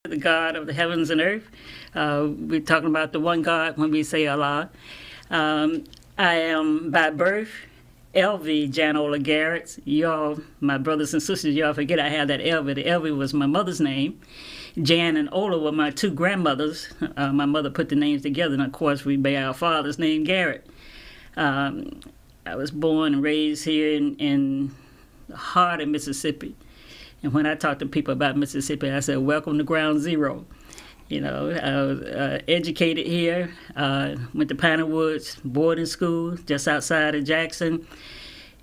the God of the heavens and earth. We're talking about the one God when we say Allah. I am by birth L.V. Janola Garrett. Y'all, my brothers and sisters, y'all forget I had that L.V. The L.V. was my mother's name. Jan and Ola were my two grandmothers. My mother put the names together, and of course we bear our father's name, Garrett. I was born and raised here in the heart of Mississippi. And when I talk to people about Mississippi, I say, welcome to ground zero. You know, I was educated here, went to Piney Woods boarding school just outside of Jackson.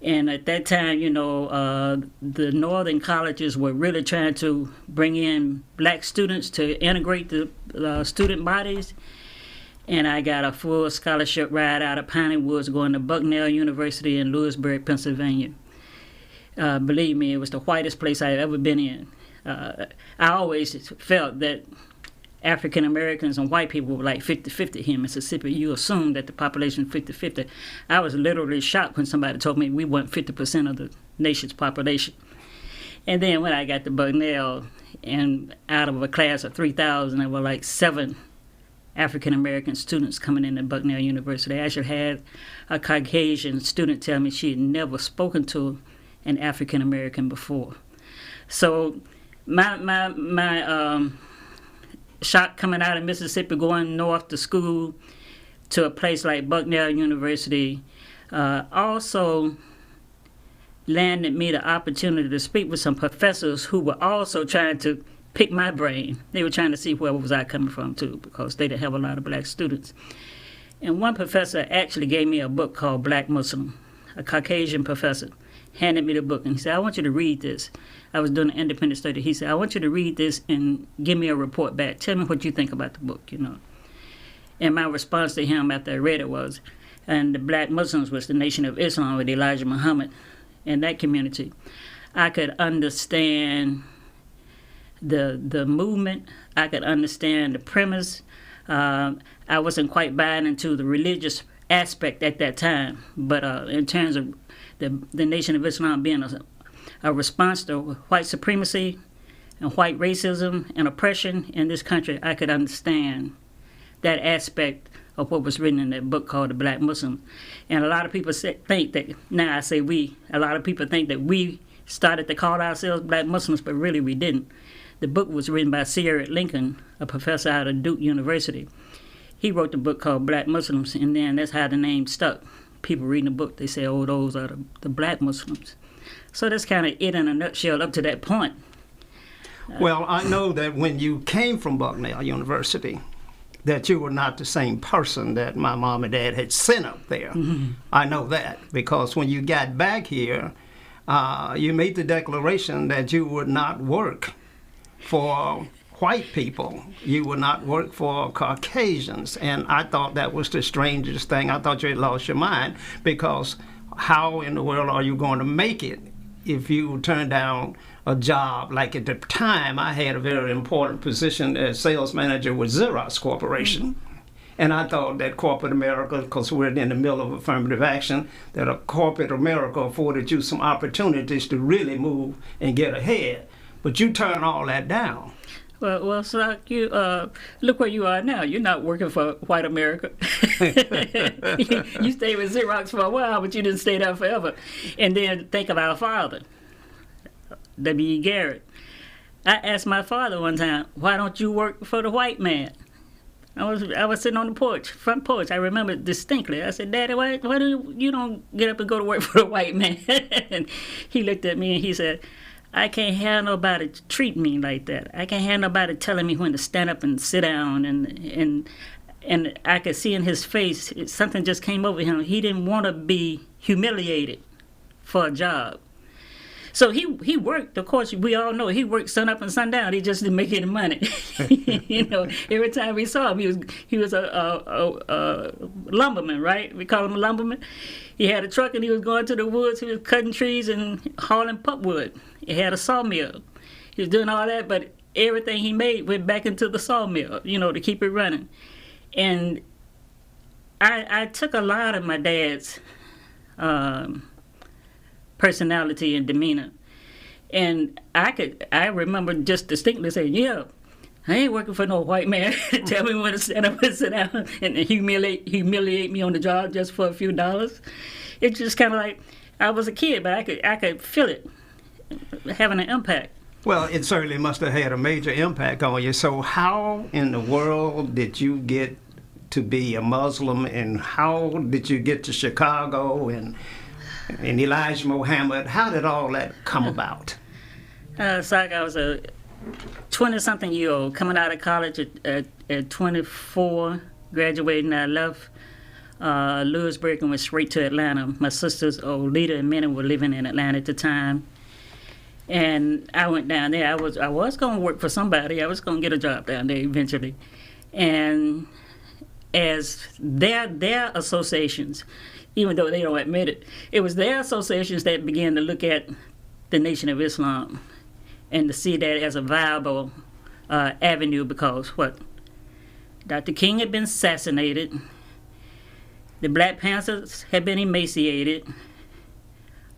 And at that time, you know, the northern colleges were really trying to bring in black students to integrate the student bodies. And I got a full scholarship ride out of Piney Woods going to Bucknell University in Lewisburg, Pennsylvania. Believe me, it was the whitest place I've ever been in. I always felt that African Americans and white people were like 50-50 here in Mississippi. You assume that the population is 50-50. I was literally shocked when somebody told me we weren't 50% of the nation's population. And then when I got to Bucknell, and out of a class of 3,000, there were like 7 African American students coming into Bucknell University. I actually had a Caucasian student tell me she had never spoken to an African American before. So my shock coming out of Mississippi, going north to school to a place like Bucknell University, also landed me the opportunity to speak with some professors who were also trying to pick my brain. They were trying to see where was I coming from too, because they didn't have a lot of black students. And one professor actually gave me a book called Black Muslim, a Caucasian professor. Handed me the book, and he said, I want you to read this. I was doing an independent study. He said, I want you to read this and give me a report back. Tell me what you think about the book, you know. And my response to him after I read it was, and the black Muslims was the Nation of Islam with Elijah Muhammad and that community. I could understand the movement. I could understand the premise. I wasn't quite buying into the religious aspect at that time, but in terms of the Nation of Islam being a response to white supremacy and white racism and oppression in this country, I could understand that aspect of what was written in that book called The Black Muslim. And a lot of people think that, now I say we, a lot of people think that we started to call ourselves Black Muslims, but really we didn't. The book was written by C. Eric Lincoln, a professor out of Duke University. He wrote the book called Black Muslims, and then that's how the name stuck. People reading the book, they say, oh, those are the black Muslims. So that's kind of it in a nutshell up to that point. Well, I know that when you came from Bucknell University, that you were not the same person that my mom and dad had sent up there. Mm-hmm. I know that because when you got back here, you made the declaration that you would not work for white people. You would not work for Caucasians. And I thought that was the strangest thing. I thought you had lost your mind, because how in the world are you going to make it if you turn down a job? Like at the time, I had a very important position as sales manager with Xerox Corporation. Mm-hmm. And I thought that corporate America, because we're in the middle of affirmative action, that a corporate America afforded you some opportunities to really move and get ahead. But you turn all that down. Well, so you look where you are now. You're not working for white America. You stayed with Xerox for a while, but you didn't stay there forever. And then think of our father, W.E. Garrett. I asked my father one time, why don't you work for the white man? I was sitting on the front porch. I remember distinctly. I said, Daddy, why do you don't get up and go to work for the white man? And he looked at me and he said, I can't have nobody treat me like that. I can't have nobody telling me when to stand up and sit down. And I could see in his face, something just came over him. He didn't want to be humiliated for a job. So he worked. Of course, we all know he worked sun up and sun down. He just didn't make any money. You know, every time we saw him, he was a lumberman, right? We call him a lumberman. He had a truck and he was going to the woods. He was cutting trees and hauling pulpwood. He had a sawmill. He was doing all that, but everything he made went back into the sawmill, you know, to keep it running. And I took a lot of my dad's personality and demeanor. And I remember just distinctly saying, yeah, I ain't working for no white man to tell me when to stand up and sit down and humiliate me on the job just for a few dollars. It's just kind of like I was a kid, but I could feel it having an impact. Well, it certainly must have had a major impact on you. So how in the world did you get to be a Muslim, and how did you get to Chicago and Elijah Muhammad? How did all that come about? So I was a 20-something-year-old coming out of college at 24, graduating. I left Lewisburg and went straight to Atlanta. My sisters, Lita and Minnie, were living in Atlanta at the time. And I went down there. I was going to work for somebody. I was going to get a job down there eventually. And as their associations, even though they don't admit it, it was their associations that began to look at the Nation of Islam and to see that as a viable avenue, because Dr. King had been assassinated, the Black Panthers had been emaciated,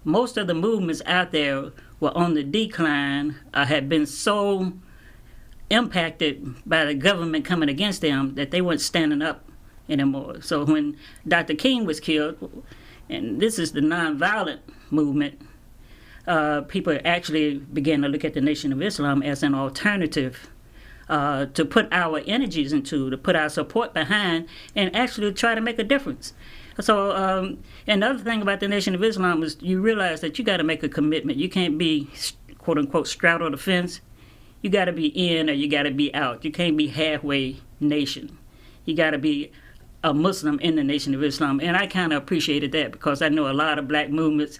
most of the movements out there were on the decline, had been so impacted by the government coming against them that they weren't standing up anymore. So when Dr. King was killed, and this is the nonviolent movement, people actually began to look at the Nation of Islam as an alternative to put our energies into, to put our support behind, and actually try to make a difference. So another thing about the Nation of Islam is you realize that you got to make a commitment. You can't be, quote unquote, straddle the fence. You got to be in or you got to be out. You can't be halfway nation. You got to be a Muslim in the Nation of Islam. And I kind of appreciated that, because I know a lot of black movements,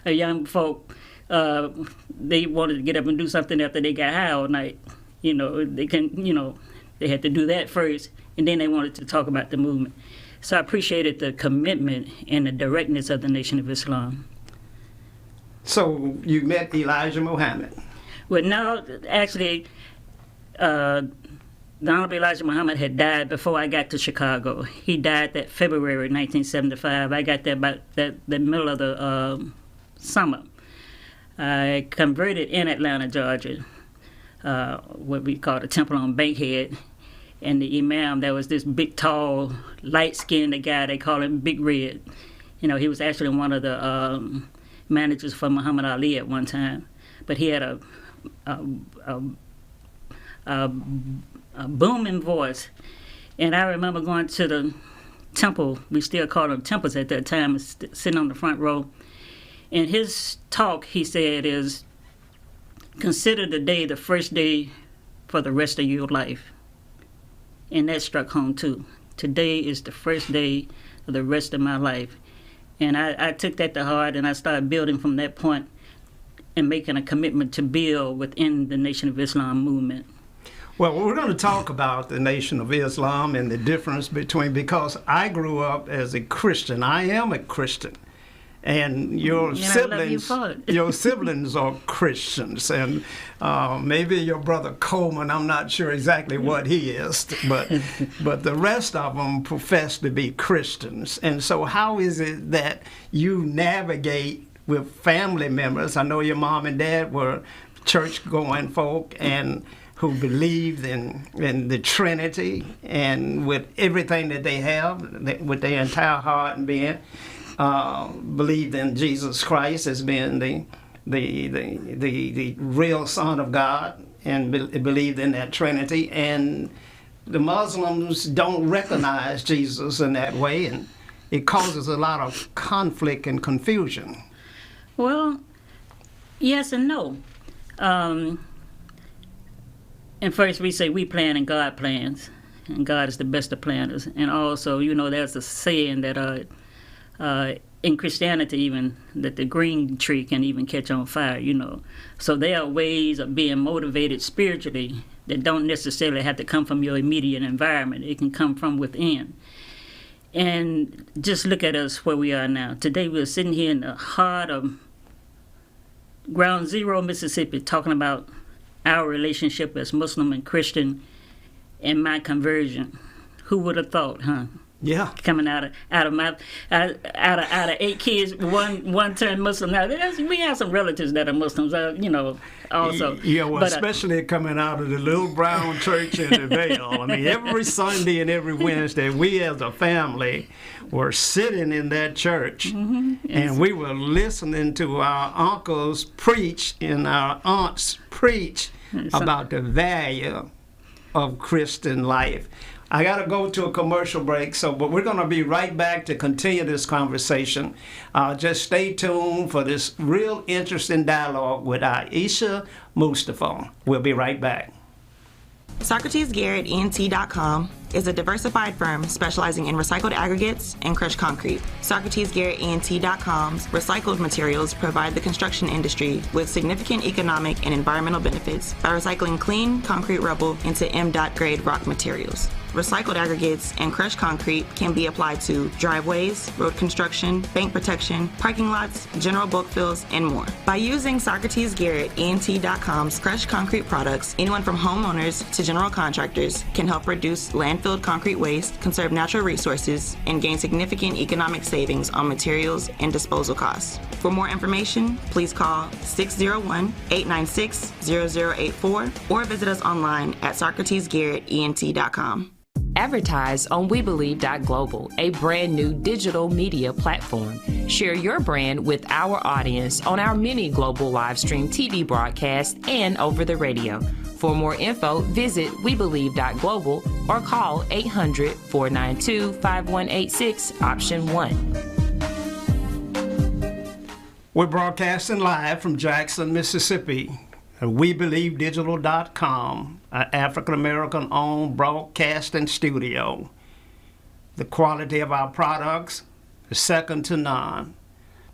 young folk, they wanted to get up and do something after they got high all night. They had to do that first, and then they wanted to talk about the movement. So I appreciated the commitment and the directness of the Nation of Islam. So you met Elijah Muhammad? Well, no, actually, the Honorable Elijah Muhammad had died before I got to Chicago. He died that February 1975. I got there about the middle of the summer. I converted in Atlanta, Georgia, what we call the Temple on Bankhead. And the imam, there was this big, tall, light-skinned guy. They call him Big Red. He was actually one of the managers for Muhammad Ali at one time. But he had a booming voice. And I remember going to the temple. We still called them temples at that time, sitting on the front row. In his talk, he said, is consider the day the first day for the rest of your life. And that struck home too. Today is the first day of the rest of my life. And I took that to heart, and I started building from that point and making a commitment to build within the Nation of Islam movement. Well, we're going to talk about the Nation of Islam and the difference between, because I grew up as a Christian. I am a Christian. And your siblings are Christians, and maybe your brother Coleman, I'm not sure exactly what he is, but the rest of them profess to be Christians. And so how is it that you navigate with family members? I know your mom and dad were church-going folk and who believed in the Trinity, and with everything that they have, with their entire heart and being, believed in Jesus Christ as being the real Son of God, and believed in that Trinity. And the Muslims don't recognize Jesus in that way, and it causes a lot of conflict and confusion. Well, yes and no. And first we say we plan and God plans, and God is the best of planners. And also, there's a saying that in Christianity even, that the green tree can even catch on fire, So there are ways of being motivated spiritually that don't necessarily have to come from your immediate environment. It can come from within. And just look at us where we are now. Today we're sitting here in the heart of Ground Zero, Mississippi, talking about our relationship as Muslim and Christian and my conversion. Who would have thought, huh? Yeah. Coming out of 8 kids, one turned Muslim. Now we have some relatives that are Muslims, also. Yeah, well, especially coming out of the little brown church in the Vale. I mean, every Sunday and every Wednesday, we as a family were sitting in that church, and we were listening to our uncles preach and our aunts preach about the value of Christian life. I got to go to a commercial break, but we're going to be right back to continue this conversation. Just stay tuned for this real interesting dialogue with Ayesha Mustafaa. We'll be right back. Socrates Garrett ENT.com is a diversified firm specializing in recycled aggregates and crushed concrete. Socrates Garrett ENT.com's recycled materials provide the construction industry with significant economic and environmental benefits by recycling clean concrete rubble into MDOT grade rock materials. Recycled aggregates and crushed concrete can be applied to driveways, road construction, bank protection, parking lots, general bulk fills, and more. By using Socrates Garrett ENT.com's crushed concrete products, anyone from homeowners to general contractors can help reduce landfilled concrete waste, conserve natural resources, and gain significant economic savings on materials and disposal costs. For more information, please call 601-896-0084 or visit us online at SocratesGarrettENT.com. Advertise on WeBelieve.global, a brand new digital media platform. Share your brand with our audience on our many global live stream TV broadcasts and over the radio. For more info, visit WeBelieve.global or call 800-492-5186, option 1. We're broadcasting live from Jackson, Mississippi. WeBelieveDigital.com, an African-American owned broadcasting studio. The quality of our products is second to none.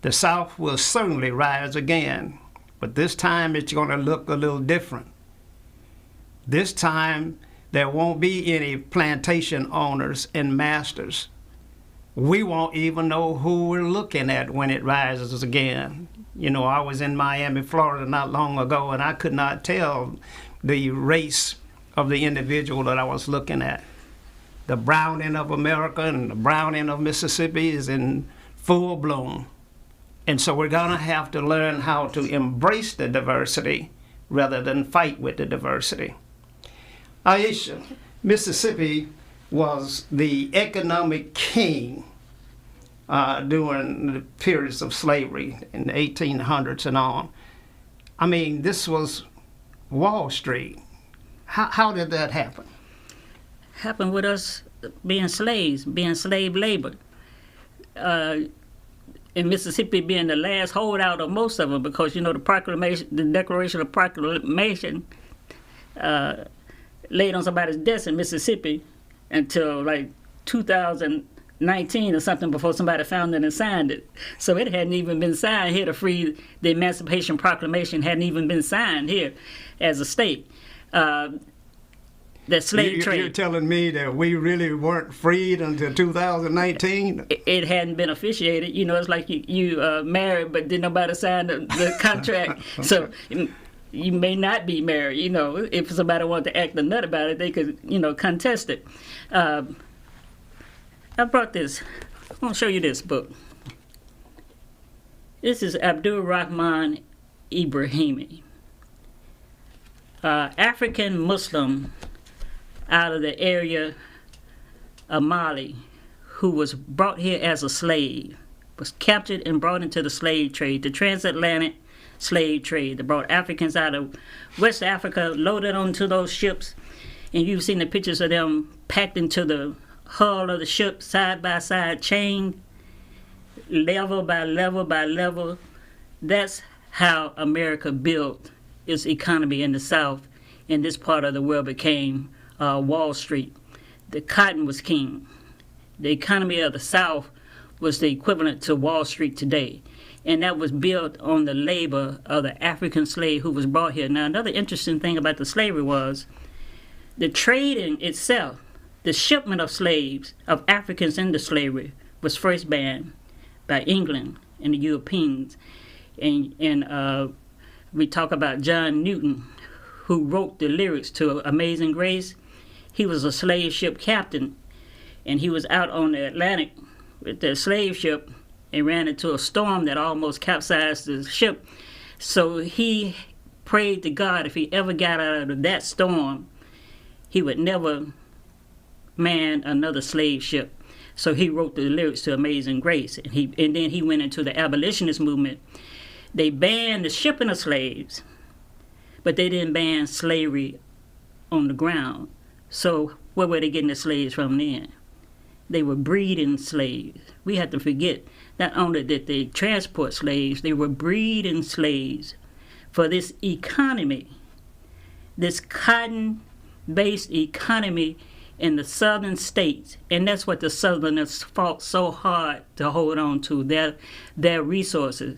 The South will certainly rise again, but this time it's going to look a little different. This time there won't be any plantation owners and masters. We won't even know who we're looking at when it rises again. You know, I was in Miami, Florida not long ago, and I could not tell the race of the individual that I was looking at. The browning of America and the browning of Mississippi is in full bloom. And so we're going to have to learn how to embrace the diversity rather than fight with the diversity. Ayesha, Mississippi was the economic king during the periods of slavery in the 1800s and on. I mean, this was Wall Street. How did that happen? Happened with us being slaves, being slave labor. In Mississippi being the last holdout of most of them, because, the proclamation, the Declaration of Proclamation laid on somebody's desk in Mississippi until like 2019 or something before somebody found it and signed it. So it hadn't even been signed here to free. The Emancipation Proclamation hadn't even been signed here as a state. The slave trade. You're telling me that we really weren't freed until 2019? It hadn't been officiated. It's like you married, but didn't nobody sign the contract. So you may not be married. If somebody wanted to act a nut about it, they could, contest it. I brought this. I'm going to show you this book. This is Abdul Rahman Ibrahimi, African Muslim out of the area of Mali, who was brought here as a slave, was captured and brought into the slave trade, the transatlantic slave trade. They brought Africans out of West Africa, loaded onto those ships, and you've seen the pictures of them packed into the hull of the ship, side by side, chained, level by level by level. That's how America built its economy in the South, and this part of the world became Wall Street. The cotton was king. The economy of the South was the equivalent to Wall Street today, and that was built on the labor of the African slave who was brought here. Now, another interesting thing about the slavery was the trading itself. The shipment of slaves, of Africans into slavery, was first banned by England and the Europeans. And we talk about John Newton, who wrote the lyrics to Amazing Grace. He was a slave ship captain, and he was out on the Atlantic with the slave ship and ran into a storm that almost capsized the ship. So he prayed to God if he ever got out of that storm, he would never man another slave ship. So he wrote the lyrics to Amazing Grace, and then he went into the abolitionist movement. They banned the shipping of slaves, but they didn't ban slavery on the ground. So where were they getting the slaves from then? They were breeding slaves. We have to forget, not only did they transport slaves, they were breeding slaves for this economy, this cotton-based economy in the southern states. And that's what the Southerners fought so hard to hold on to, their resources.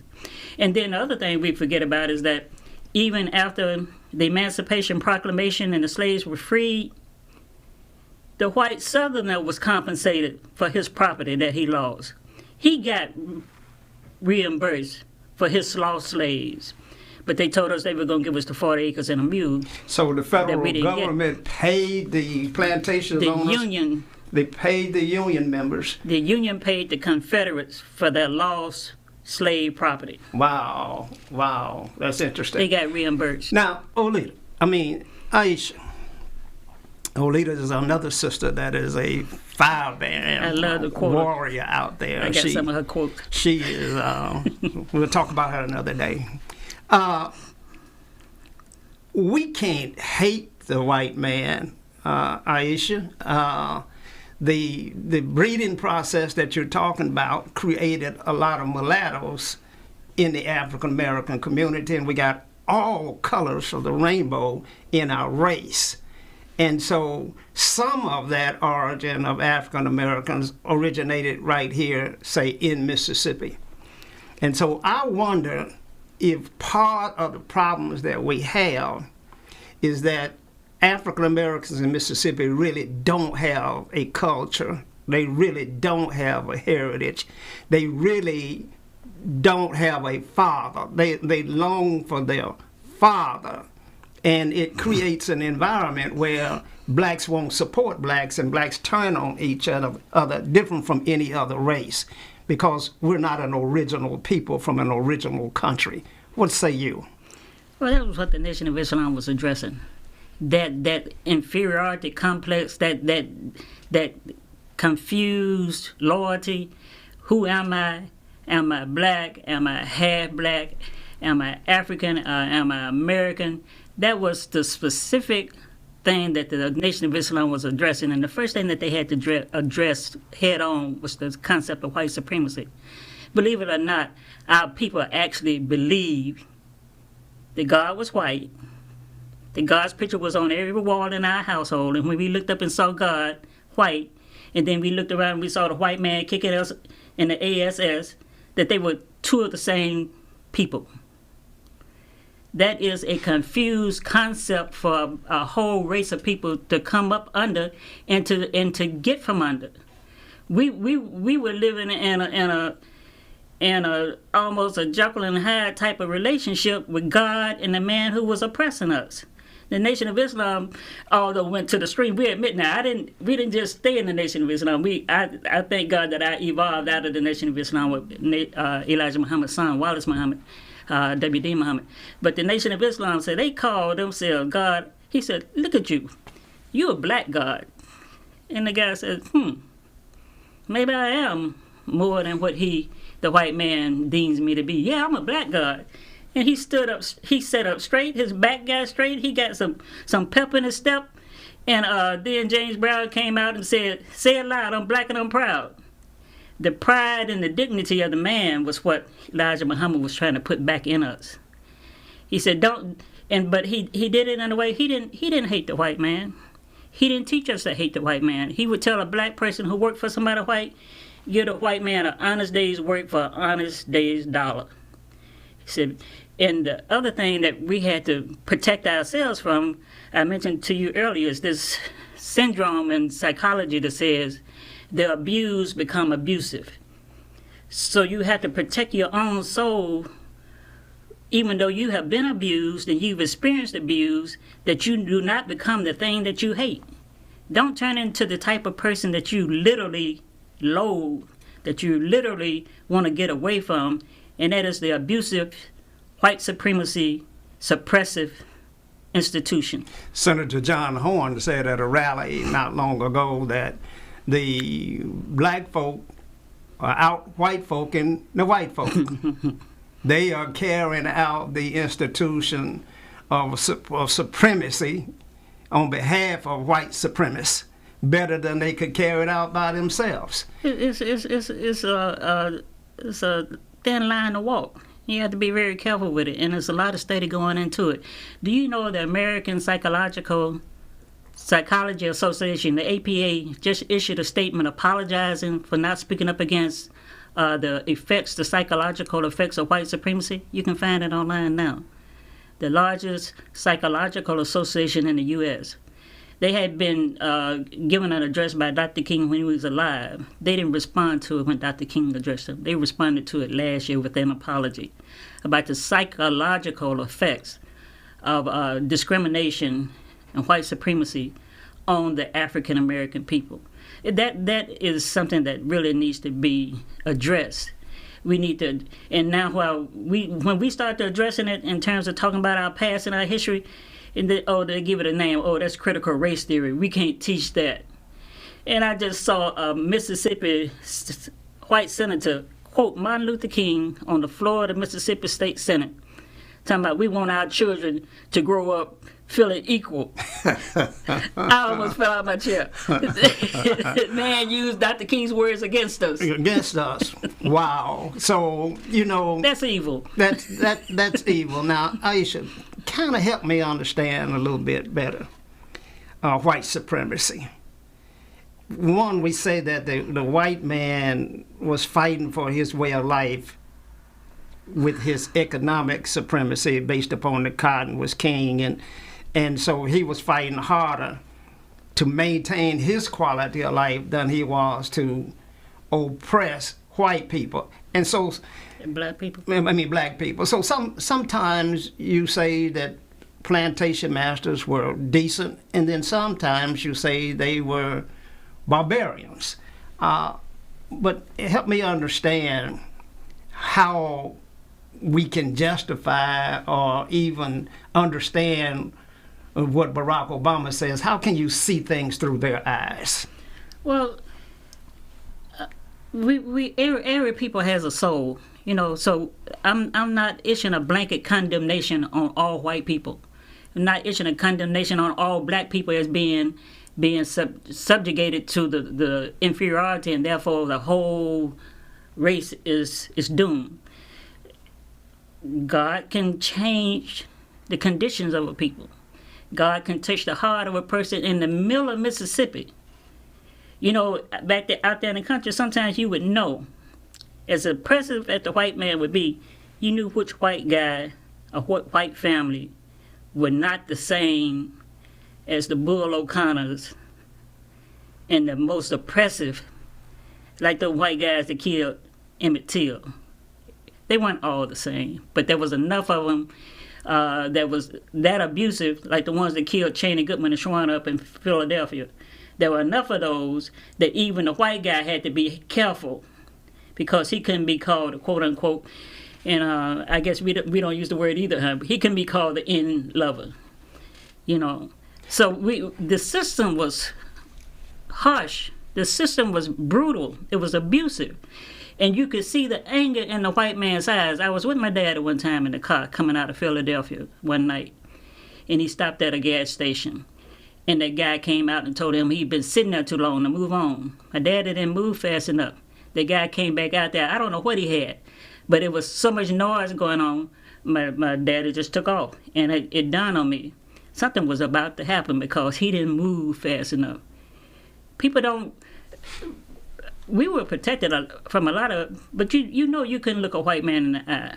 And then the other thing we forget about is that even after the Emancipation Proclamation and the slaves were freed, the white Southerner was compensated for his property that he lost. He got reimbursed for his lost slaves, but they told us they were going to give us the 40 acres and a mule. So the federal government paid the plantation owners? Union. They paid the Union members? The Union paid the Confederates for their lost slave property. Wow, that's interesting. They got reimbursed. Now, Ayesha. Olita is another sister that is a firebrand warrior out there. I got some of her quotes. She is, we'll talk about her another day. We can't hate the white man, Ayesha. The breeding process that you're talking about created a lot of mulattoes in the African American community, and we got all colors of the rainbow in our race. And so some of that origin of African Americans originated right here, say, in Mississippi. And so I wonder if part of the problems that we have is that African Americans in Mississippi really don't have a culture. They really don't have a heritage. They really don't have a father. They long for their father. And it creates an environment where blacks won't support blacks and blacks turn on each other different from any other race, because we're not an original people from an original country. What say you? Well, that was what the Nation of Islam was addressing. That inferiority complex, that confused loyalty. Who am I? Am I black? Am I half black? Am I African? Am I American? That was the specific thing that the Nation of Islam was addressing. And the first thing that they had to address head on was the concept of white supremacy. Believe it or not, our people actually believed that God was white, that God's picture was on every wall in our household. And when we looked up and saw God white, and then we looked around and we saw the white man kicking us in the ASS, that they were two of the same people. That is a confused concept for a whole race of people to come up under and to get from under. We were living in a almost a Jekyll and Hyde type of relationship with God and the man who was oppressing us. The Nation of Islam, although went to the stream, we admit now, we didn't just stay in the Nation of Islam. I thank God that I evolved out of the Nation of Islam with Elijah Muhammad's son, Wallace Muhammad. W.D. Muhammad. But the Nation of Islam said they called themselves God. He said, look at you. You're a black God. And the guy said, maybe I am more than what the white man deems me to be. Yeah, I'm a black God. And he stood up, he sat up straight, his back got straight, he got some pep in his step. And then James Brown came out and said, say it loud, I'm black and I'm proud. The pride and the dignity of the man was what Elijah Muhammad was trying to put back in us. He said, but he did it in a way, he didn't hate the white man. He didn't teach us to hate the white man. He would tell a black person who worked for somebody white, give the white man an honest day's work for an honest day's dollar. He said, and the other thing that we had to protect ourselves from, I mentioned to you earlier, is this syndrome in psychology that says, the abused become abusive. So you have to protect your own soul, even though you have been abused and you've experienced abuse, that you do not become the thing that you hate. Don't turn into the type of person that you literally loathe, that you literally want to get away from, and that is the abusive, white supremacy, suppressive institution. Senator John Horn said at a rally not long ago that the black folk are out white folk and the white folk. They are carrying out the institution of supremacy on behalf of white supremacists better than they could carry it out by themselves. It's a thin line to walk. You have to be very careful with it, and there's a lot of study going into it. Do you know the American Psychology Association, the APA, just issued a statement apologizing for not speaking up against the psychological effects of white supremacy? You can find it online now. The largest psychological association in the U.S. They had been given an address by Dr. King when he was alive. They didn't respond to it when Dr. King addressed them. They responded to it last year with an apology about the psychological effects of discrimination and white supremacy on the African American people. That is something that really needs to be addressed. We need to, and now when we start to addressing it in terms of talking about our past and our history, and they give it a name. Oh, that's critical race theory. We can't teach that. And I just saw a Mississippi white senator quote Martin Luther King on the floor of the Mississippi State Senate, talking about we want our children to grow up feeling equal. I almost fell out of my chair. Man used Dr. King's words against us. Against us. Wow. So, that's evil. That's evil. Now, Ayesha, kind of help me understand a little bit better white supremacy. One, we say that the white man was fighting for his way of life with his economic supremacy based upon the cotton was king, and so he was fighting harder to maintain his quality of life than he was to oppress white people. And so black people. Black people. So sometimes you say that plantation masters were decent, and then sometimes you say they were barbarians. But help me understand how we can justify or even understand what Barack Obama says. How can you see things through their eyes? Well, every people has a soul, so I'm not issuing a blanket condemnation on all white people. I'm not issuing a condemnation on all black people as being subjugated to the inferiority, and therefore the whole race is doomed. God can change the conditions of a people. God can touch the heart of a person in the middle of Mississippi. Back there, out there in the country, sometimes you would know, as oppressive as the white man would be, you knew which white guy or what white family were not the same as the Bull O'Connors and the most oppressive, like the white guys that killed Emmett Till. They weren't all the same, but there was enough of them that was that abusive, like the ones that killed Cheney, Goodman, and Schwann up in Philadelphia. There were enough of those that even the white guy had to be careful because he couldn't be called a quote-unquote, and I guess we don't use the word either, huh? But he couldn't be called the end lover, So the system was harsh. The system was brutal. It was abusive. And you could see the anger in the white man's eyes. I was with my dad at one time in the car coming out of Philadelphia one night, and he stopped at a gas station. And that guy came out and told him he'd been sitting there too long to move on. My dad didn't move fast enough. The guy came back out there. I don't know what he had, but it was so much noise going on, my daddy just took off. And it dawned on me, something was about to happen because he didn't move fast enough. People don't... We were protected from a lot of... But you couldn't look a white man in the eye.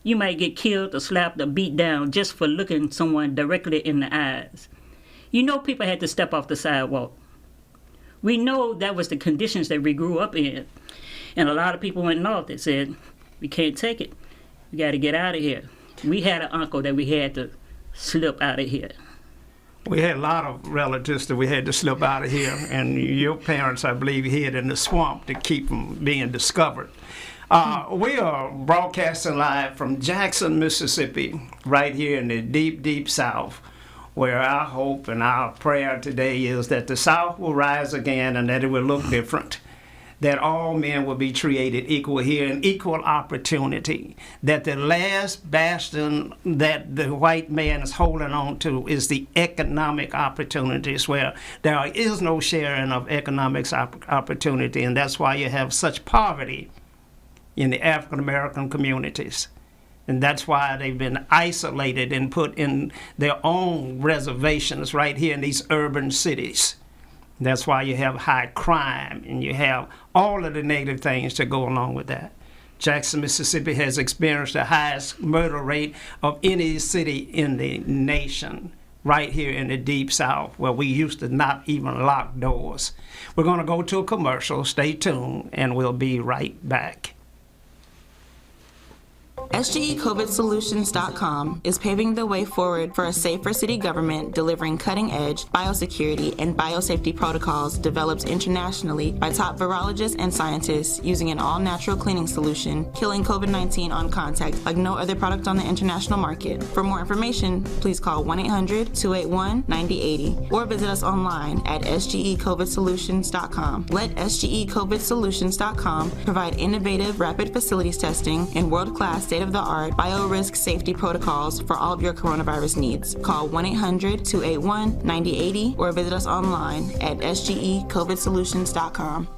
You might get killed or slapped or beat down just for looking someone directly in the eyes. People had to step off the sidewalk. We know that was the conditions that we grew up in. And a lot of people went north that said, we can't take it. We got to get out of here. We had an uncle that we had to slip out of here. We had a lot of relatives that we had to slip out of here, and your parents, I believe, hid in the swamp to keep from being discovered. We are broadcasting live from Jackson, Mississippi, right here in the deep, deep South, where our hope and our prayer today is that the South will rise again and that it will look different, that all men will be created equal here and equal opportunity, that the last bastion that the white man is holding on to is the economic opportunities, where there is no sharing of economic opportunity, and that's why you have such poverty in the African American communities. And that's why they've been isolated and put in their own reservations right here in these urban cities. That's why you have high crime and you have all of the negative things that go along with that. Jackson, Mississippi has experienced the highest murder rate of any city in the nation, right here in the deep South, where we used to not even lock doors. We're going to go to a commercial. Stay tuned, and we'll be right back. S2-E14 is paving the way forward for a safer city government, delivering cutting-edge biosecurity and biosafety protocols developed internationally by top virologists and scientists using an all-natural cleaning solution, killing COVID-19 on contact like no other product on the international market. For more information, please call 1-800-281-9080 or visit us online at SGECOVIDsolutions.com. Let SGECOVIDsolutions.com provide innovative rapid facilities testing and world-class state-of-the-art biorisk safety protocols for all of your coronavirus needs. Call 1-800-281-9080 or visit us online at SGECOVIDsolutions.com.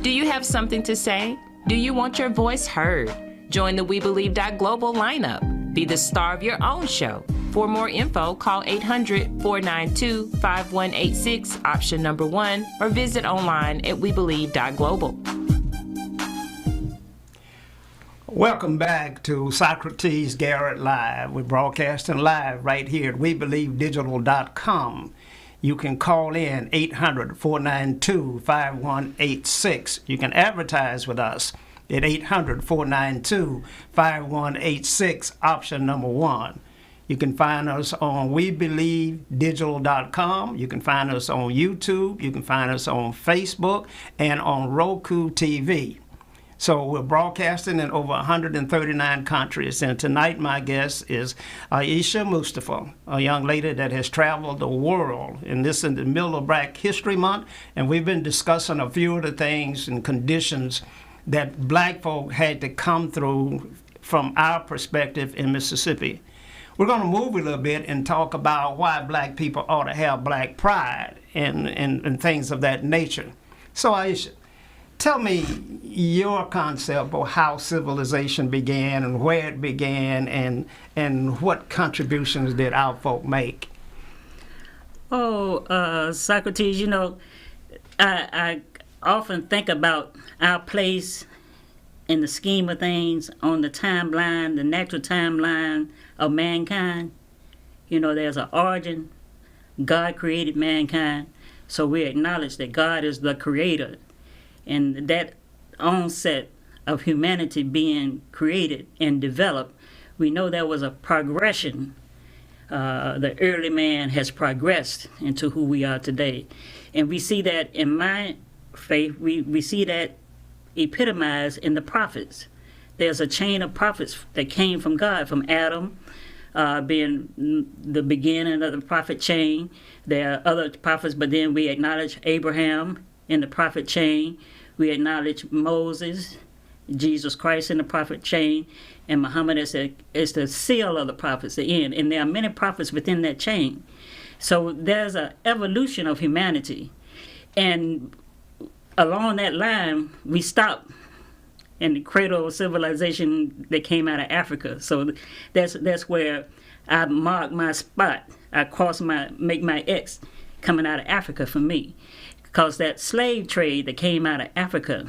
Do you have something to say? Do you want your voice heard? Join the We Believe Global lineup. Be the star of your own show. For more info, call 800-492-5186, option number 1, or visit online at webelieve.global. Welcome back to Socrates Garrett Live. We're broadcasting live right here at webelievedigital.com. You can call in 800-492-5186. You can advertise with us at 800-492-5186, option number 1. You can find us on webelievedigital.com. You can find us on YouTube. You can find us on Facebook and on Roku TV. So we're broadcasting in over 139 countries. And tonight my guest is Ayesha Mustafaa, a young lady that has traveled the world. And this is in the middle of Black History Month. And we've been discussing a few of the things and conditions that black folk had to come through from our perspective in Mississippi. We're going to move a little bit and talk about why black people ought to have black pride and things of that nature. So Ayesha, tell me your concept of how civilization began and where it began and what contributions did our folk make. Socrates, I often think about our place in the scheme of things on the timeline, the natural timeline of mankind. There's an origin. God created mankind, so we acknowledge that God is the creator. And that onset of humanity being created and developed, we know there was a progression. The early man has progressed into who we are today. And we see that in my faith, we see that epitomized in the prophets. There's a chain of prophets that came from God, from Adam being the beginning of the prophet chain. There are other prophets, but then we acknowledge Abraham in the prophet chain. We acknowledge Moses, Jesus Christ in the prophet chain, and Muhammad is the seal of the prophets, the end. And there are many prophets within that chain. So there's an evolution of humanity. And along that line, we stop in the cradle of civilization that came out of Africa. So that's where I mark my spot. I make my X coming out of Africa for me. Because that slave trade that came out of Africa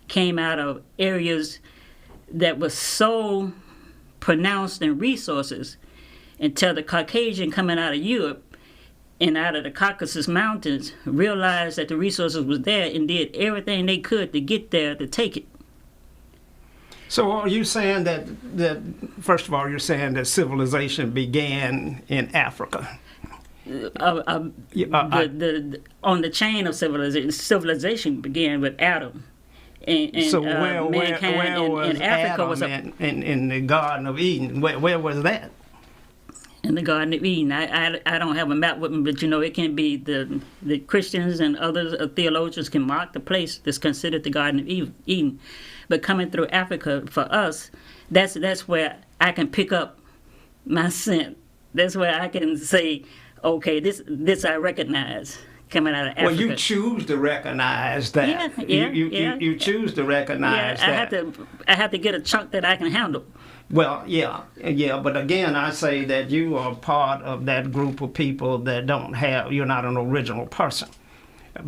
came out of areas that was so pronounced in resources until the Caucasian coming out of Europe and out of the Caucasus Mountains realized that the resources was there and did everything they could to get there to take it. So are you saying that first of all, you're saying that civilization began in Africa? on the chain of civilization began with Adam. And so where was in Africa Adam in the Garden of Eden? Where was that? In the Garden of Eden. I don't have a map with me, but it can be the Christians and other theologians can mark the place that's considered the Garden of Eden. But coming through Africa for us, that's where I can pick up my scent. That's where I can say, okay, this I recognize coming out of Africa. Well, you choose to recognize that. You choose to recognize that. I have to get a chunk that I can handle. Well, yeah, but again, I say that you are part of that group of people that you're not an original person.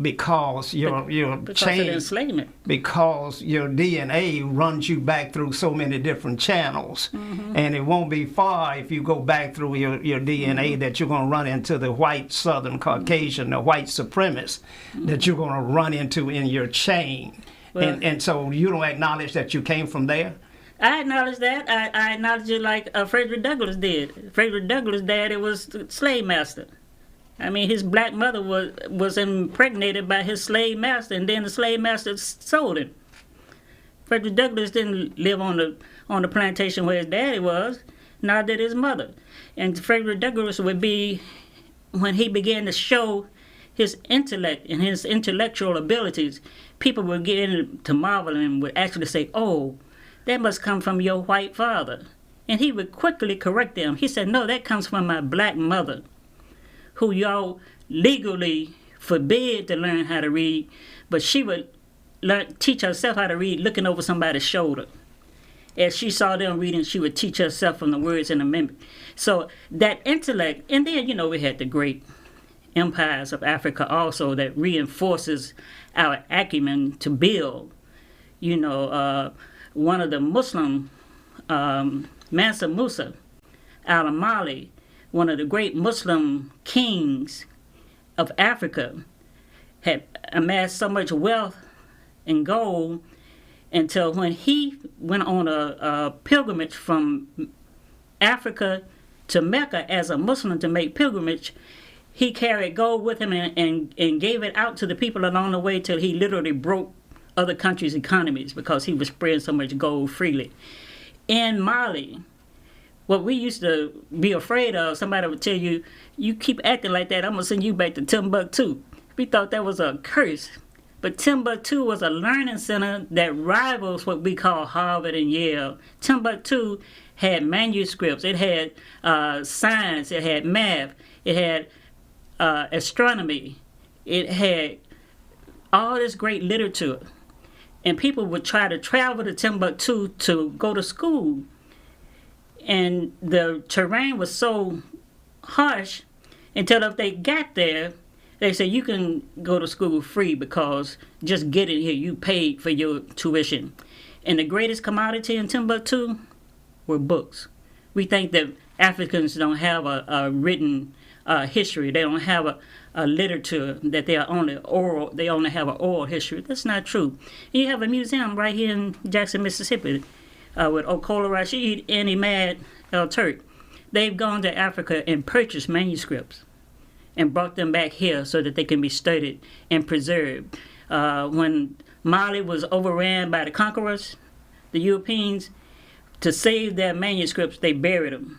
Because your because of enslavement. Because your DNA runs you back through so many different channels, and it won't be far if you go back through your DNA that you're going to run into the white Southern Caucasian, the white supremacist that you're going to run into in your chain, and so you don't acknowledge that you came from there. I acknowledge that. I acknowledge it like Frederick Douglass did. Frederick Douglass' daddy was the slave master. I mean, his black mother was impregnated by his slave master, and then the slave master sold him. Frederick Douglass didn't live on the plantation where his daddy was, nor did his mother. And Frederick Douglass would be, when he began to show his intellect and his intellectual abilities, people would get to marvel and would actually say, "Oh, that must come from your white father." And he would quickly correct them. He said, "No, that comes from my black mother, who y'all legally forbid to learn how to read, but she would teach herself how to read looking over somebody's shoulder. As she saw them reading, she would teach herself from the words in the memory." So that intellect, and then, we had the great empires of Africa also that reinforces our acumen to build. One of the Muslim, Mansa Musa, al-Mali, one of the great Muslim kings of Africa, had amassed so much wealth and gold until when he went on a pilgrimage from Africa to Mecca as a Muslim to make pilgrimage, he carried gold with him and gave it out to the people along the way till he literally broke other countries' economies because he was spreading so much gold freely. In Mali, what we used to be afraid of, somebody would tell you, "You keep acting like that, I'm going to send you back to Timbuktu." We thought that was a curse. But Timbuktu was a learning center that rivals what we call Harvard and Yale. Timbuktu had manuscripts. It had science. It had math. It had astronomy. It had all this great literature. And people would try to travel to Timbuktu to go to school. And the terrain was so harsh until if they got there, they said, "You can go to school free because just getting here, you paid for your tuition." And the greatest commodity in Timbuktu were books. We think that Africans don't have a written history. They don't have a literature, that they are only oral. They only have an oral history. That's not true. You have a museum right here in Jackson, Mississippi, with Okola Rashid and Imad El-Turk. They've gone to Africa and purchased manuscripts and brought them back here so that they can be studied and preserved. When Mali was overran by the conquerors, the Europeans, to save their manuscripts, they buried them.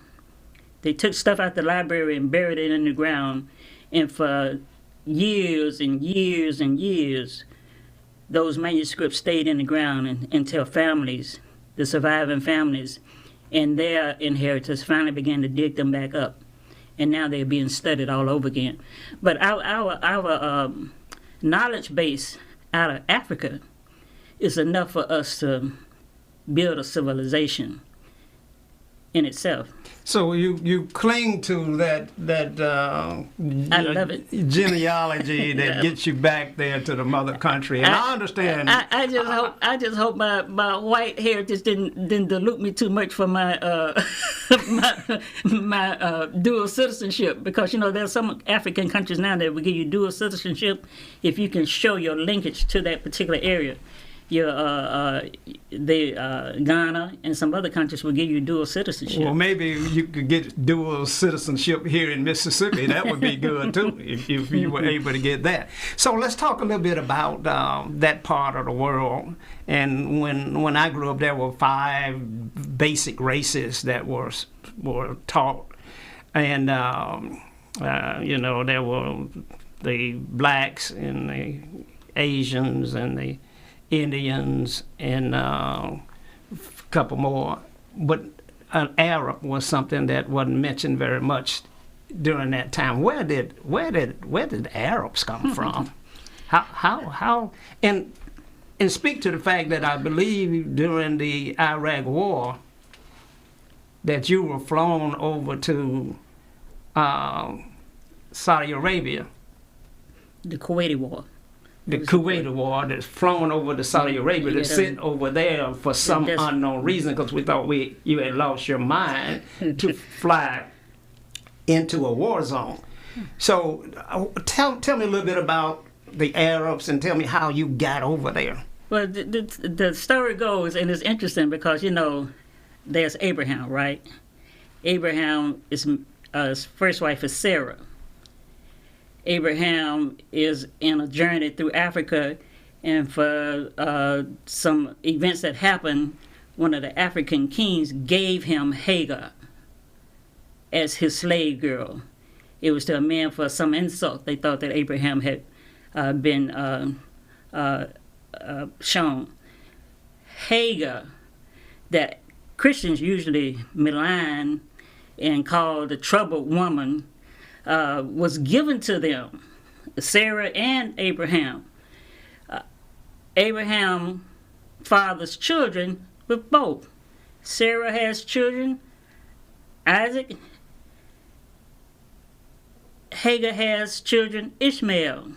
They took stuff out the library and buried it in the ground. And for years and years and years, those manuscripts stayed in the ground until families, the surviving families, and their inheritors finally began to dig them back up. And now they're being studied all over again. But our knowledge base out of Africa is enough for us to build a civilization in itself. So you cling to that I love it. genealogy that gets you back there to the mother country, and I understand. I just hope my white heritage didn't dilute me too much for my my dual citizenship, because there's some African countries now that will give you dual citizenship if you can show your linkage to that particular area. Ghana and some other countries will give you dual citizenship. Well, maybe you could get dual citizenship here in Mississippi. That would be good too, if you were able to get that. So let's talk a little bit about that part of the world. And when I grew up, there were 5 basic races that were taught, and there were the blacks and the Asians and the Indians and a couple more, but an Arab was something that wasn't mentioned very much during that time. Where did the Arabs come from? How and speak to the fact that I believe during the Iraq War that you were flown over to Saudi Arabia. The Kuwaiti War. The Kuwaiti War, that's flown over to Saudi Arabia to sit over there for some unknown reason, because we thought you had lost your mind to fly into a war zone. So tell me a little bit about the Arabs and tell me how you got over there. Well, the story goes, and it's interesting because, there's Abraham, right? Abraham is his first wife is Sarah. Abraham is in a journey through Africa, and for some events that happened, one of the African kings gave him Hagar as his slave girl. It was to a man for some insult. They thought that Abraham had been shown. Hagar, that Christians usually malign and call the troubled woman, was given to them, Sarah and Abraham. Abraham fathers children with both. Sarah has children, Isaac. Hagar has children, Ishmael.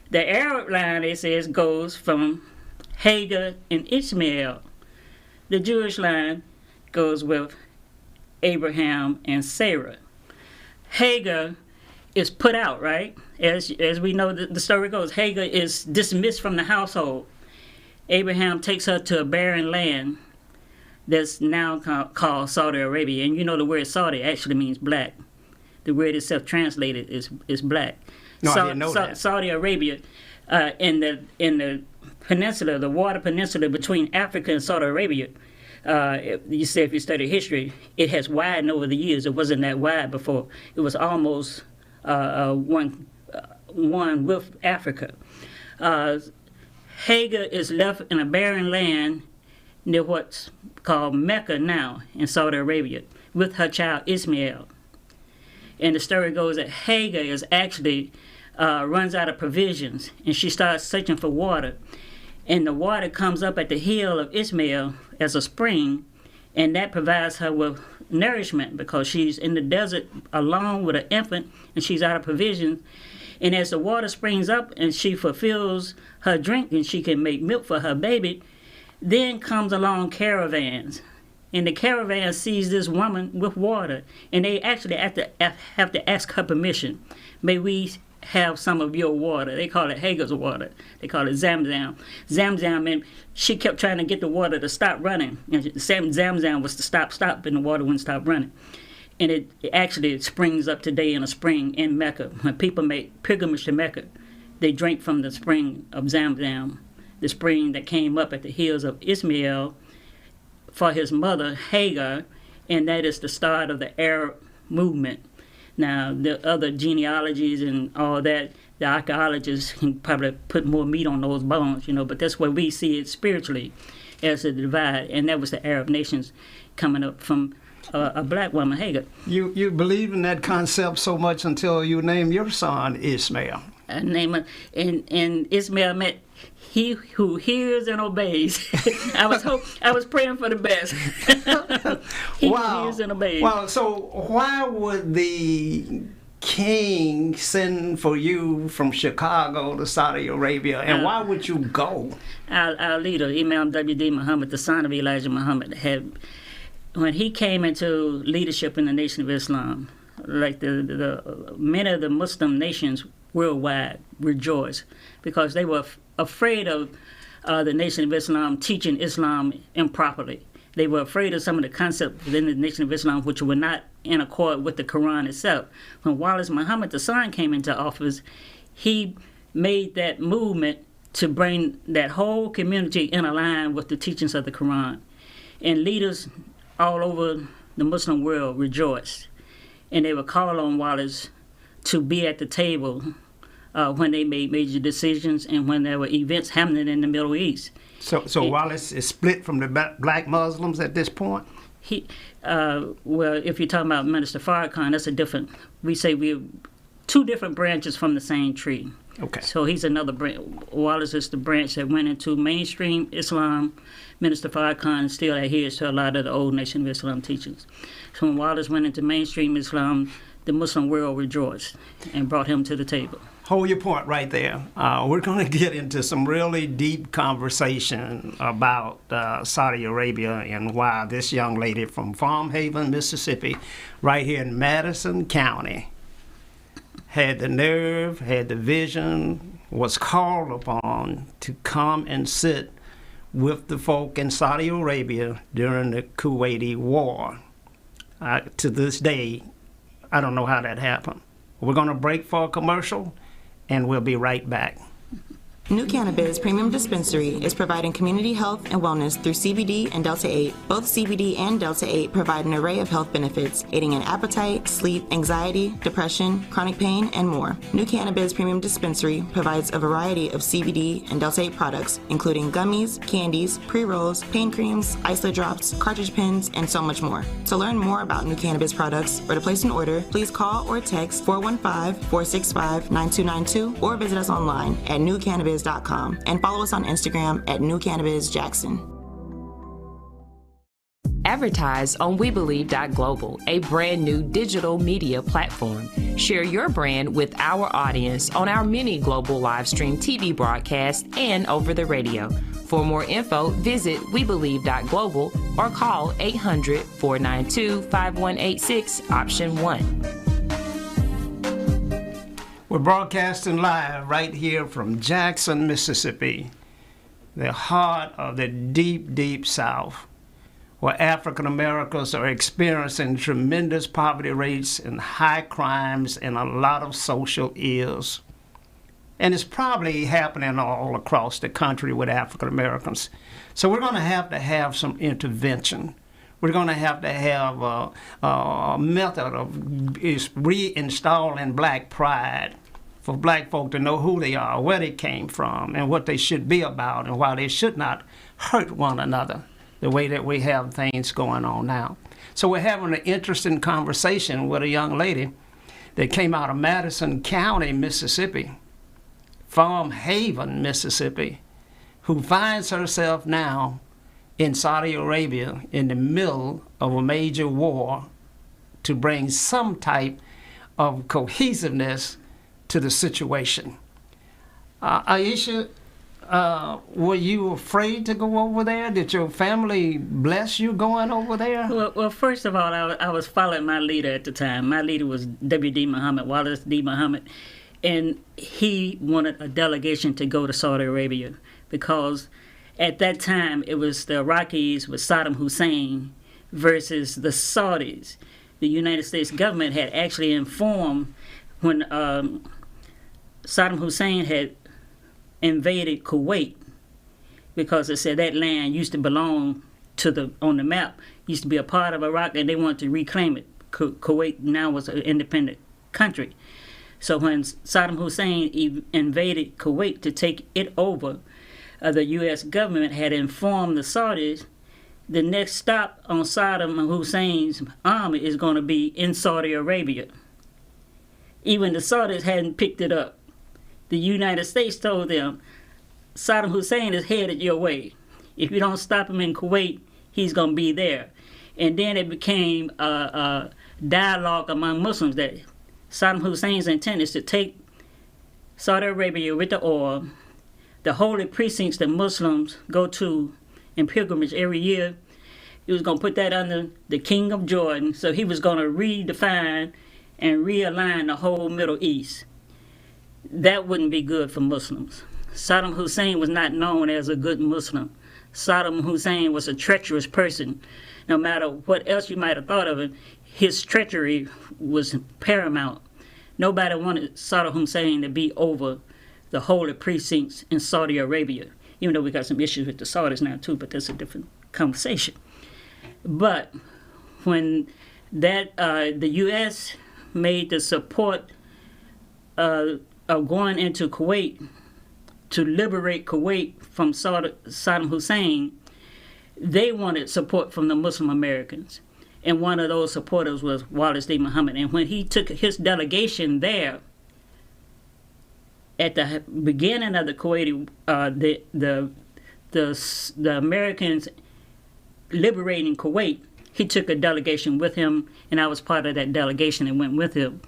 The Arab line, it says, goes from Hagar and Ishmael. The Jewish line goes with Abraham and Sarah. Hagar is put out, right? As we know, the story goes, Hagar is dismissed from the household. Abraham takes her to a barren land that's now called Saudi Arabia. And the word Saudi actually means black. The word itself translated is black. No, I didn't know that. Saudi Arabia, in the peninsula, the water peninsula between Africa and Saudi Arabia, you say if you study history, it has widened over the years. It wasn't that wide before. It was almost one with Africa. Hagar is left in a barren land near what's called Mecca now in Saudi Arabia with her child Ishmael. And the story goes that Hagar is actually runs out of provisions, and she starts searching for water. And the water comes up at the hill of Ishmael as a spring, and that provides her with nourishment because she's in the desert alone with an infant, and she's out of provisions. And as the water springs up and she fulfills her drink and she can make milk for her baby, then comes along caravans. And the caravan sees this woman with water, and they actually have to ask her permission. May we have some of your water? They call it Hagar's water. They call it Zamzam. Zamzam, and she kept trying to get the water to stop running. And Zamzam was to stop, and the water wouldn't stop running. And it actually springs up today in a spring in Mecca. When people make pilgrimage to Mecca, they drink from the spring of Zamzam, the spring that came up at the hills of Ishmael for his mother Hagar, and that is the start of the Arab movement. Now, the other genealogies and all that, the archaeologists can probably put more meat on those bones, but that's where we see it spiritually as a divide, and that was the Arab nations coming up from a black woman, Hagar. You believe in that concept so much until you name your son Ishmael. And Ishmael meant he who hears and obeys. I was praying for the best. He who hears and obeys. Wow. So why would the king send for you from Chicago to Saudi Arabia, and why would you go? Our leader, Imam W.D. Muhammad, the son of Elijah Muhammad, when he came into leadership in the Nation of Islam, like the many of the Muslim nations worldwide rejoiced because they were afraid of the Nation of Islam teaching Islam improperly. They were afraid of some of the concepts within the Nation of Islam which were not in accord with the Quran itself. When Wallace Muhammad the Son came into office, he made that movement to bring that whole community in line with the teachings of the Quran. And leaders all over the Muslim world rejoiced. And they would call on Wallace to be at the table when they made major decisions and when there were events happening in the Middle East. So Wallace is split from the black Muslims at this point? Well, if you're talking about Minister Farrakhan, that's a different, we say we're two different branches from the same tree. Okay. So he's another branch. Wallace is the branch that went into mainstream Islam. Minister Farrakhan still adheres to a lot of the old Nation of Islam teachings. So when Wallace went into mainstream Islam, the Muslim world rejoiced and brought him to the table. Hold your point right there. We're going to get into some really deep conversation about Saudi Arabia and why this young lady from Farm Haven, Mississippi, right here in Madison County, had the nerve, had the vision, was called upon to come and sit with the folk in Saudi Arabia during the Kuwaiti War. To this day, I don't know how that happened. We're going to break for a commercial, and we'll be right back. New Cannabis Premium Dispensary is providing community health and wellness through CBD and Delta-8. Both CBD and Delta-8 provide an array of health benefits, aiding in appetite, sleep, anxiety, depression, chronic pain, and more. New Cannabis Premium Dispensary provides a variety of CBD and Delta-8 products, including gummies, candies, pre-rolls, pain creams, isolate drops, cartridge pens, and so much more. To learn more about New Cannabis products or to place an order, please call or text 415-465-9292 or visit us online at newcannabis.com and follow us on Instagram at newcannabisjackson. Advertise on WeBelieve.global, a brand new digital media platform. Share your brand with our audience on our many global live stream TV broadcasts and over the radio. For more info, visit WeBelieve.global or call 800-492-5186, option 1. We're broadcasting live right here from Jackson, Mississippi, the heart of the deep, deep South, where African Americans are experiencing tremendous poverty rates and high crimes and a lot of social ills. And it's probably happening all across the country with African Americans. So we're going to have some intervention. We're going to have a method of reinstalling black pride for black folk to know who they are, where they came from, and what they should be about, and why they should not hurt one another the way that we have things going on now. So we're having an interesting conversation with a young lady that came out of Madison County, Mississippi, Farm Haven, Mississippi, who finds herself now in Saudi Arabia in the middle of a major war to bring some type of cohesiveness to the situation. Ayesha, were you afraid to go over there? Did your family bless you going over there? Well, first of all, I was following my leader at the time. My leader was W.D. Muhammad, Wallace D. Muhammad, and he wanted a delegation to go to Saudi Arabia because at that time it was the Iraqis with Saddam Hussein versus the Saudis. The United States government had actually informed when Saddam Hussein had invaded Kuwait, because it said that land used to belong to on the map, used to be a part of Iraq, and they wanted to reclaim it. Kuwait now was an independent country. So when Saddam Hussein invaded Kuwait to take it over, the U.S. government had informed the Saudis the next stop on Saddam Hussein's army is going to be in Saudi Arabia. Even the Saudis hadn't picked it up. The United States told them, Saddam Hussein is headed your way. If you don't stop him in Kuwait, he's going to be there. And then it became a dialogue among Muslims that Saddam Hussein's intent is to take Saudi Arabia with the oil, the holy precincts that Muslims go to in pilgrimage every year. He was going to put that under the King of Jordan. So he was going to redefine and realign the whole Middle East. That wouldn't be good for Muslims. Saddam Hussein was not known as a good Muslim. Saddam Hussein was a treacherous person. No matter what else you might have thought of him, his treachery was paramount. Nobody wanted Saddam Hussein to be over the holy precincts in Saudi Arabia, even though we got some issues with the Saudis now too, but that's a different conversation. But when that the U.S. made the support of going into Kuwait to liberate Kuwait from Saddam Hussein, they wanted support from the Muslim Americans. And one of those supporters was Wallace D. Muhammad. And when he took his delegation there, at the beginning of the Kuwaiti, the Americans liberating Kuwait, he took a delegation with him, and I was part of that delegation and went with him.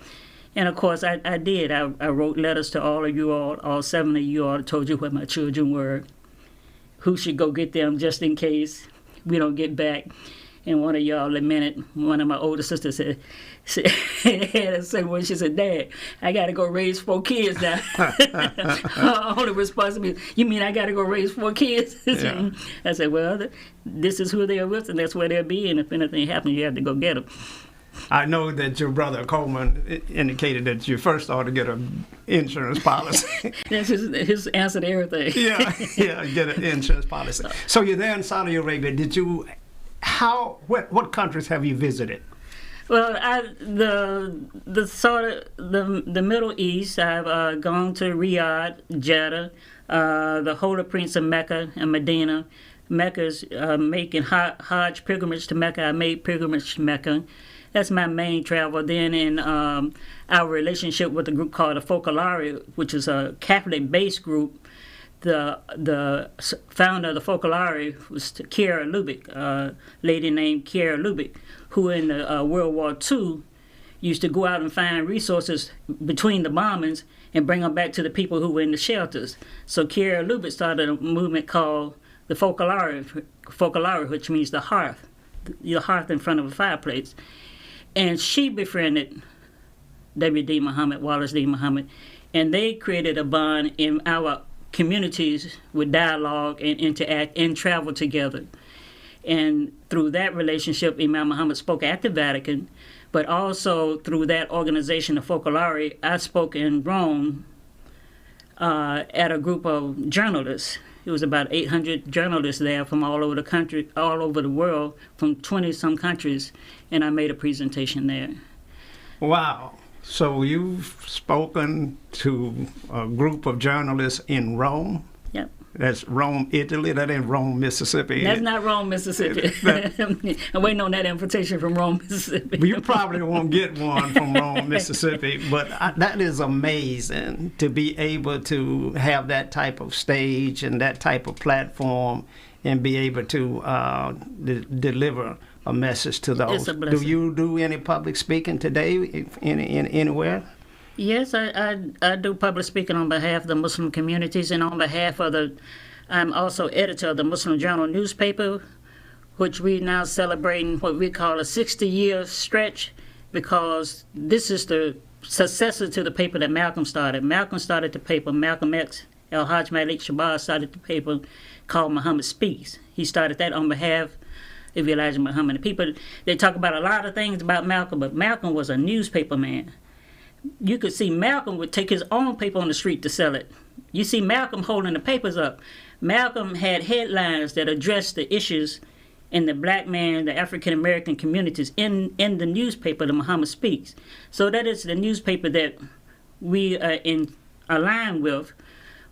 And of course, I did. I wrote letters to all of you all 7 of you all, told you where my children were, who should go get them just in case we don't get back. And one of y'all lamented, one of my older sisters said when she said, Dad, I got to go raise 4 kids now. Only responsibility. You mean I got to go raise 4 kids? Yeah. I said, well, this is who they're with, and that's where they'll be. And if anything happens, you have to go get them. I know that your brother Coleman indicated that you first ought to get an insurance policy. That's his answer to everything. yeah, get an insurance policy. So you're there in Saudi Arabia. Did you? What countries have you visited? Well, the Middle East. I've gone to Riyadh, Jeddah, the Holy Prince of Mecca and Medina. Mecca's making Hajj pilgrimage to Mecca. I made pilgrimage to Mecca. That's my main travel. Then in our relationship with a group called the Focolare, which is a Catholic-based group, the founder of the Focolare was Kiera Lubick, a lady named Kiera Lubick, who in World War II used to go out and find resources between the bombings and bring them back to the people who were in the shelters. So Kiera Lubick started a movement called the Focolare, which means the hearth in front of a fireplace. And she befriended W.D. Muhammad, Wallace D. Muhammad, and they created a bond in our communities with dialogue and interact and travel together. And through that relationship, Imam Muhammad spoke at the Vatican, but also through that organization, the Focolare, I spoke in Rome at a group of journalists. It was about 800 journalists there from all over the country, all over the world, from 20-some countries, and I made a presentation there. Wow. So you've spoken to a group of journalists in Rome? Yep. That's Rome, Italy. That ain't Rome, Mississippi. That's not Rome, Mississippi. I'm waiting on that invitation from Rome, Mississippi. You probably won't get one from Rome, Mississippi, but that is amazing to be able to have that type of stage and that type of platform and be able to deliver a message to those. It's a blessing. Do you do any public speaking today anywhere? Yes, I do public speaking on behalf of the Muslim communities and on behalf of I'm also editor of the Muslim Journal newspaper, which we now celebrating what we call a 60-year stretch, because this is the successor to the paper that Malcolm started. Malcolm started the paper, Malcolm X, Al-Hajj Malik Shabazz started the paper called Muhammad Speaks. He started that on behalf of Elijah Muhammad. People, they talk about a lot of things about Malcolm, but Malcolm was a newspaper man. You could see Malcolm would take his own paper on the street to sell it. You see Malcolm holding the papers up. Malcolm had headlines that addressed the issues in the black man, the African American communities in the newspaper, the Muhammad Speaks. So that is the newspaper that we are in align with.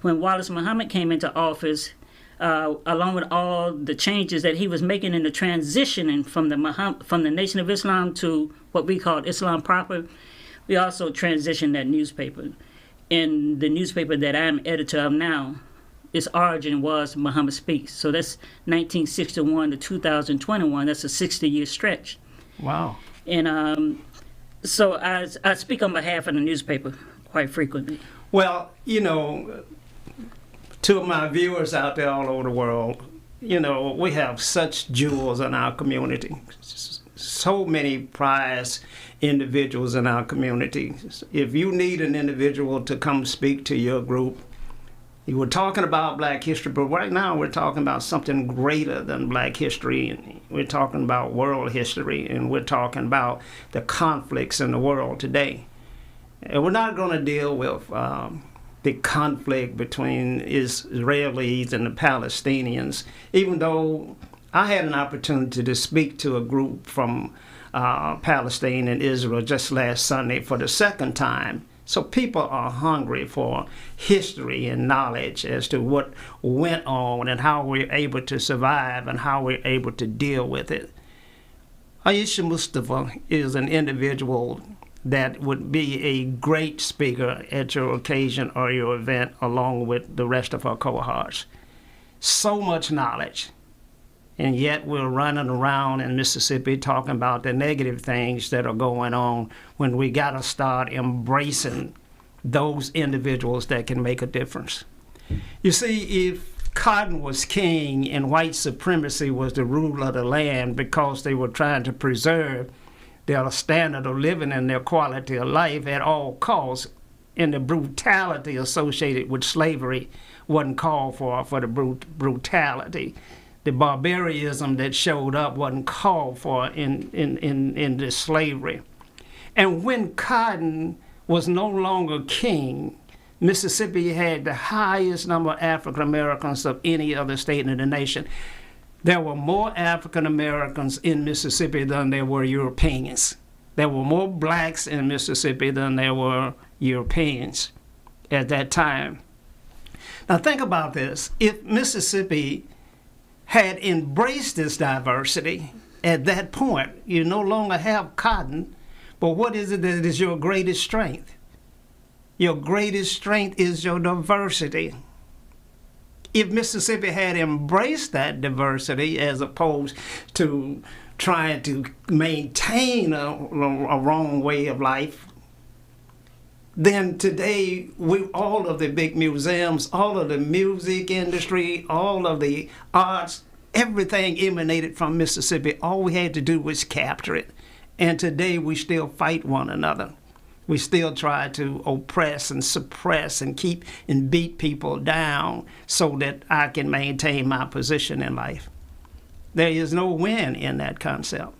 When Wallace Muhammad came into office, along with all the changes that he was making in the transitioning from the Nation of Islam to what we call Islam proper, we also transitioned that newspaper. And the newspaper that I'm editor of now, its origin was Muhammad Speaks. So that's 1961 to 2021. That's a 60-year stretch. Wow. And so I speak on behalf of the newspaper quite frequently. Well, to my viewers out there all over the world, we have such jewels in our community. So many prized individuals in our community. If you need an individual to come speak to your group, You were talking about black history, but right now we're talking about something greater than black history. And we're talking about world history, and we're talking about the conflicts in the world today. And we're not going to deal with the conflict between Israelis and the Palestinians, even though I had an opportunity to speak to a group from Palestine and Israel just last Sunday for the second time. So people are hungry for history and knowledge as to what went on and how we're able to survive and how we're able to deal with it. Ayesha Mustafaa is an individual that would be a great speaker at your occasion or your event along with the rest of our cohorts. So much knowledge. And yet we're running around in Mississippi talking about the negative things that are going on when we got to start embracing those individuals that can make a difference. You see, if cotton was king and white supremacy was the rule of the land because they were trying to preserve their standard of living and their quality of life at all costs, and the brutality associated with slavery wasn't called for the brutality. The barbarism that showed up wasn't called for in this slavery. And when cotton was no longer king, Mississippi had the highest number of African Americans of any other state in the nation. There were more African Americans in Mississippi than there were Europeans. There were more blacks in Mississippi than there were Europeans at that time. Now think about this. If Mississippi had embraced this diversity at that point, you no longer have cotton, but what is it that is your greatest strength? Your greatest strength is your diversity. If Mississippi had embraced that diversity as opposed to trying to maintain a wrong way of life, then today, all of the big museums, all of the music industry, all of the arts, everything emanated from Mississippi. All we had to do was capture it. And today, we still fight one another. We still try to oppress and suppress and keep and beat people down so that I can maintain my position in life. There is no win in that concept.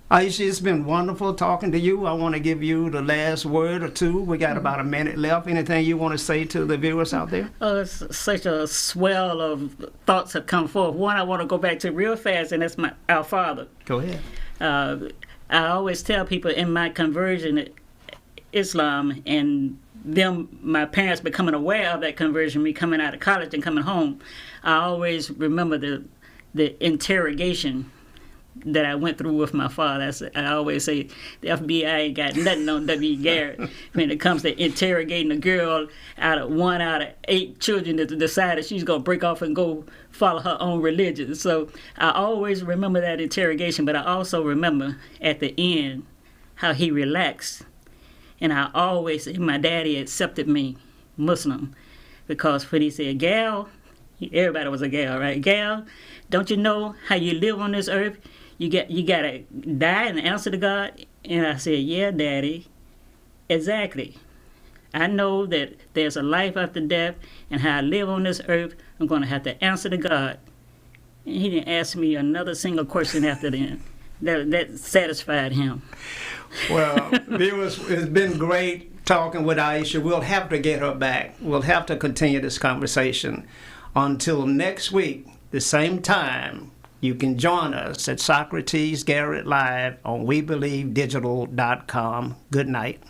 Ayesha, it's been wonderful talking to you. I want to give you the last word or two. We got about a minute left. Anything you want to say to the viewers out there? Oh, it's such a swell of thoughts have come forth. One I want to go back to real fast, and that's our father. Go ahead. I always tell people in my conversion, Islam, and them, my parents becoming aware of that conversion, me coming out of college and coming home, I always remember the interrogation that I went through with my father. I always say the FBI ain't got nothing on W. Garrett when it comes to interrogating a girl out of 8 children that decided she's going to break off and go follow her own religion. So I always remember that interrogation, but I also remember at the end how he relaxed. And I always, my daddy accepted me, Muslim, because when he said, "Gal," everybody was a gal, right? "Gal, don't you know how you live on this earth? You gotta die and answer to God." And I said, "Yeah, Daddy, exactly. I know that there's a life after death, and how I live on this earth, I'm gonna have to answer to God." And he didn't ask me another single question after then. That satisfied him. Well, viewers, it's been great talking with Ayesha. We'll have to get her back. We'll have to continue this conversation. Until next week, the same time, you can join us at Socrates Garrett Live on WeBelieveDigital.com. Good night.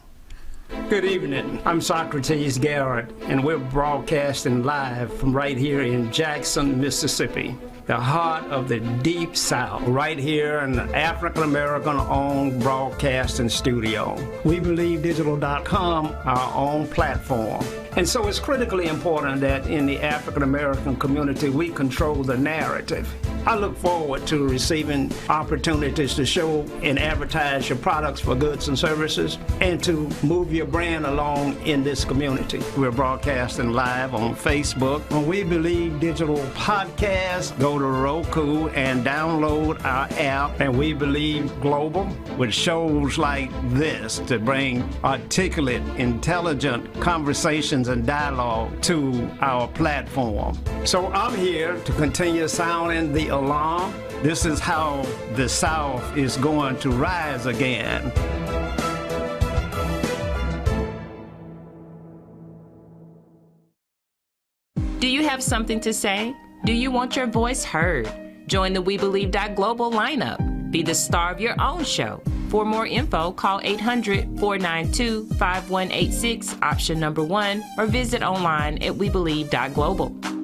Good evening. I'm Socrates Garrett, and we're broadcasting live from right here in Jackson, Mississippi, the heart of the Deep South, right here in the African-American-owned broadcasting studio. WeBelieveDigital.com, our own platform. And so it's critically important that in the African-American community, we control the narrative. I look forward to receiving opportunities to show and advertise your products for goods and services and to move your brand along in this community. We're broadcasting live on Facebook. On We Believe Digital Podcast, go to Roku and download our app, and We Believe Global, with shows like this to bring articulate, intelligent conversations discussions and dialogue to our platform. So I'm here to continue sounding the alarm. This is how the South is going to rise again. Do you have something to say? Do you want your voice heard? Join the We Believe Global lineup. Be the star of your own show. For more info, call 800-492-5186, option number 1, or visit online at webelieve.global.